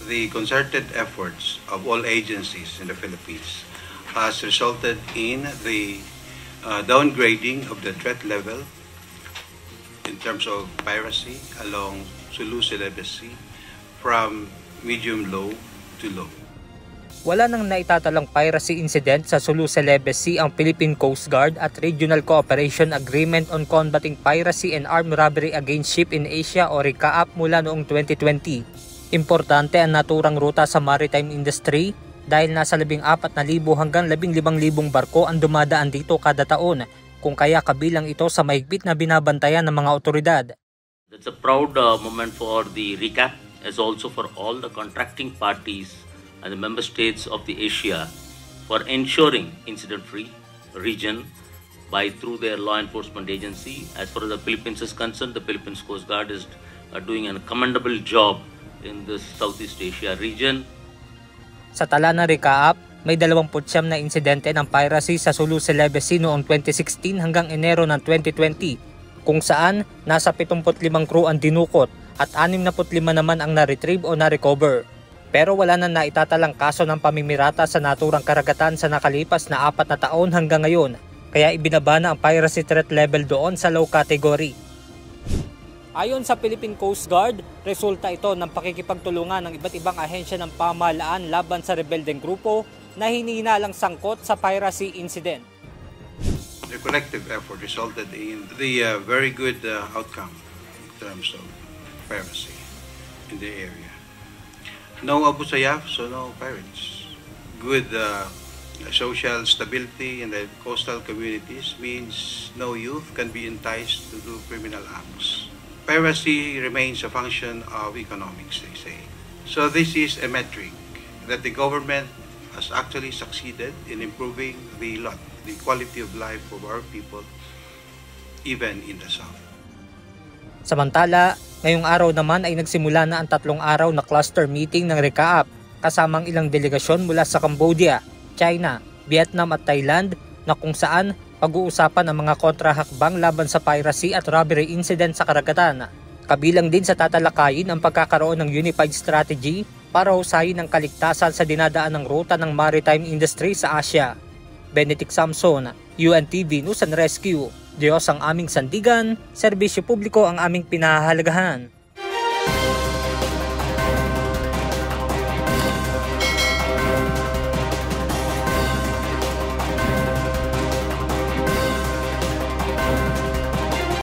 the concerted efforts of all agencies in the Philippines has resulted in the downgrading of the threat level in terms of piracy along Sulu-Celebes Sea from medium-low to low. Wala nang naitatalang piracy incident sa Sulu-Celebes Sea ang Philippine Coast Guard at Regional Cooperation Agreement on Combating Piracy and Armed Robbery Against Ships in Asia o RCAAP mula noong 2020. Importante ang naturang ruta sa maritime industry dahil nasa 14,000 hanggang 15,000 barko ang dumadaan dito kada taon, kung kaya kabilang ito sa mahigpit na binabantayan ng mga otoridad. That's a proud moment for the RCAAP as also for all the contracting parties and the member states of the Asia for ensuring incident-free region through their law enforcement agency. As far as the Philippines is concerned, the Philippines Coast Guard is doing a commendable job in the Southeast Asia region. Sa tala ng RCAAP, may 29 na insidente ng piracy sa Sulu-Celebes Sea noong 2016 hanggang Enero ng 2020, kung saan nasa 75 crew ang dinukot at 65 naman ang na-retrieve o na-recover. Pero wala na naitatalang kaso ng pamimirata sa naturang karagatan sa nakalipas na 4 na taon hanggang ngayon, kaya ibinaba na ang piracy threat level doon sa low category. Ayon sa Philippine Coast Guard, resulta ito ng pakikipagtulungan ng iba't ibang ahensya ng pamahalaan laban sa rebeldeng grupo na hinihinalang sangkot sa piracy incident. The collective effort resulted in the very good outcome in terms of piracy in the area. No Abu Sayyaf, so no pirates. Good social stability in the coastal communities means no youth can be enticed to do criminal acts. Piracy remains a function of economics, they say. So this is a metric that the government has actually succeeded in improving the quality of life of our people, even in the South. Samantala, ngayong araw naman ay nagsimula na ang 3 araw na cluster meeting ng RCAAP kasamang ilang delegasyon mula sa Cambodia, China, Vietnam at Thailand na kung saan pag-uusapan ang mga kontrahakbang laban sa piracy at robbery incident sa karagatan. Kabilang din sa tatalakayin ang pagkakaroon ng unified strategy para husayin ang kaligtasan sa dinadaan ng ruta ng maritime industry sa Asia. Benedict Samson, UNTV News and Rescue. Diyos ang aming sandigan, serbisyo publiko ang aming pinahahalagahan.